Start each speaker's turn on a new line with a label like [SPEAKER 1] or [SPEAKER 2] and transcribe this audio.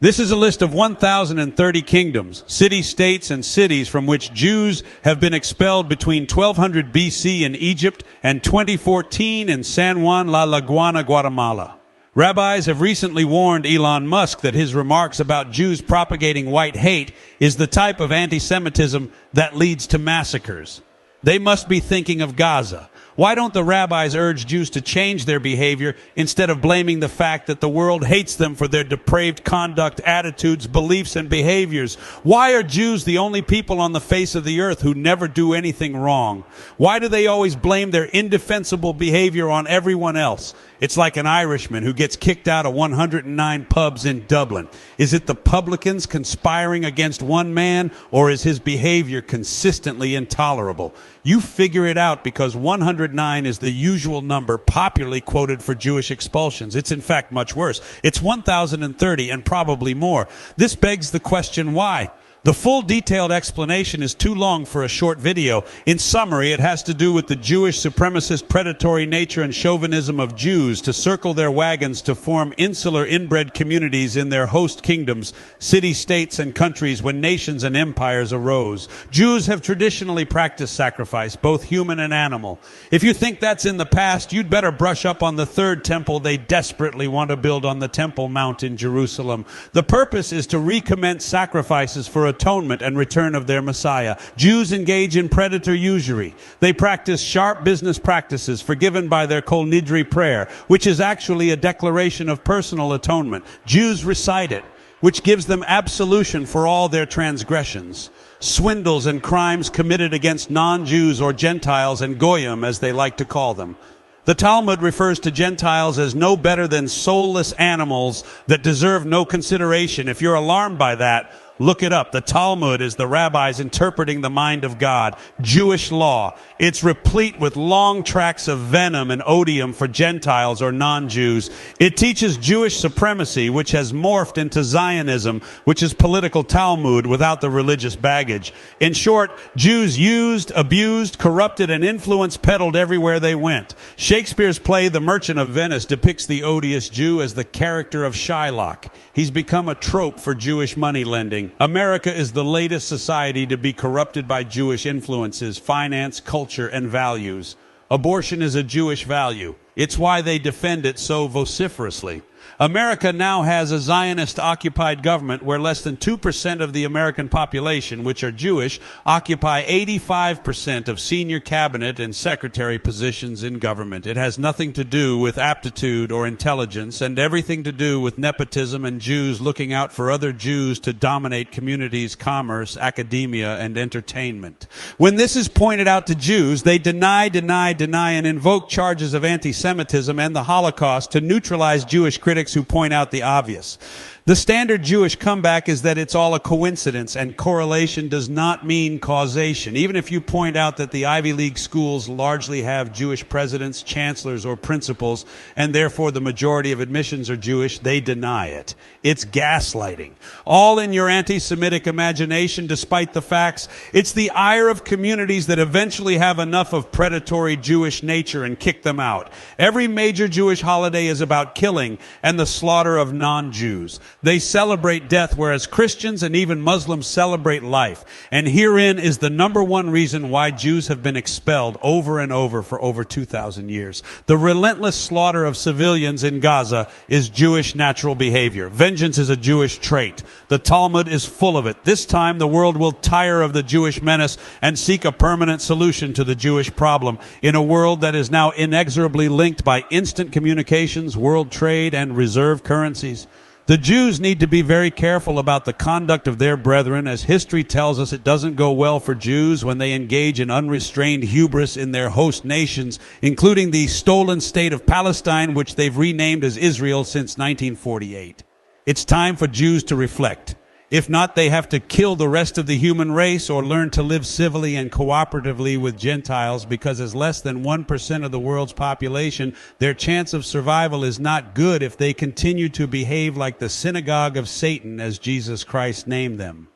[SPEAKER 1] This is a list of 1,030 kingdoms, city-states, and cities from which Jews have been expelled between 1200 BC in Egypt and 2014 in San Juan La Laguana, Guatemala. Rabbis have recently warned Elon Musk that his remarks about Jews propagating white hate is the type of anti-Semitism that leads to massacres. They must be thinking of Gaza. Why don't the rabbis urge Jews to change their behavior instead of blaming the fact that the world hates them for their depraved conduct, attitudes, beliefs, and behaviors? Why are Jews the only people on the face of the earth who never do anything wrong? Why do they always blame their indefensible behavior on everyone else? It's like an Irishman who gets kicked out of 109 pubs in Dublin. Is it the publicans conspiring against one man, or is his behavior consistently intolerable? You figure it out, because 109 is the usual number popularly quoted for Jewish expulsions. It's in fact much worse. It's 1,030 and probably more. This begs the question, why? The full detailed explanation is too long for a short video. In summary, it has to do with the Jewish supremacist predatory nature and chauvinism of Jews to circle their wagons to form insular inbred communities in their host kingdoms, city-states, and countries when nations and empires arose. Jews have traditionally practiced sacrifice, both human and animal. If you think that's in the past, you'd better brush up on the third temple they desperately want to build on the Temple Mount in Jerusalem. The purpose is to recommence sacrifices for atonement and return of their Messiah. Jews engage in predator usury. They practice sharp business practices forgiven by their Kol Nidri prayer, which is actually a declaration of personal atonement. Jews recite it, which gives them absolution for all their transgressions. Swindles and crimes committed against non-Jews or Gentiles, and Goyim as they like to call them. The Talmud refers to Gentiles as no better than soulless animals that deserve no consideration. If you're alarmed by that, look it up. The Talmud is the rabbis interpreting the mind of God. Jewish law. It's replete with long tracts of venom and odium for Gentiles or non-Jews. It teaches Jewish supremacy, which has morphed into Zionism, which is political Talmud without the religious baggage. In short, Jews used, abused, corrupted, and influence peddled everywhere they went. Shakespeare's play The Merchant of Venice depicts the odious Jew as the character of Shylock. He's become a trope for Jewish money lending. America is the latest society to be corrupted by Jewish influences, finance, culture, and values. Abortion is a Jewish value. It's why they defend it so vociferously. America now has a Zionist-occupied government where less than 2% of the American population, which are Jewish, occupy 85% of senior cabinet and secretary positions in government. It has nothing to do with aptitude or intelligence, and everything to do with nepotism and Jews looking out for other Jews to dominate communities, commerce, academia, and entertainment. When this is pointed out to Jews, they deny, and invoke charges of anti-Semitism and the Holocaust to neutralize Jewish critics who point out the obvious. The standard Jewish comeback is that it's all a coincidence, and correlation does not mean causation. Even if you point out that the Ivy League schools largely have Jewish presidents, chancellors, or principals, and therefore the majority of admissions are Jewish, they deny it. It's gaslighting. All in your anti-Semitic imagination, despite the facts. It's the ire of communities that eventually have enough of predatory Jewish nature and kick them out. Every major Jewish holiday is about killing and the slaughter of non-Jews. They celebrate death, whereas Christians and even Muslims celebrate life. And herein is the number one reason why Jews have been expelled over and over for over 2,000 years. The relentless slaughter of civilians in Gaza is Jewish natural behavior. Vengeance is a Jewish trait. The Talmud is full of it. This time the world will tire of the Jewish menace and seek a permanent solution to the Jewish problem in a world that is now inexorably linked by instant communications, world trade, and reserve currencies. The Jews need to be very careful about the conduct of their brethren, as history tells us it doesn't go well for Jews when they engage in unrestrained hubris in their host nations, including the stolen state of Palestine, which they've renamed as Israel since 1948. It's time for Jews to reflect. If not, they have to kill the rest of the human race or learn to live civilly and cooperatively with Gentiles, because as less than 1% of the world's population, their chance of survival is not good if they continue to behave like the synagogue of Satan, as Jesus Christ named them.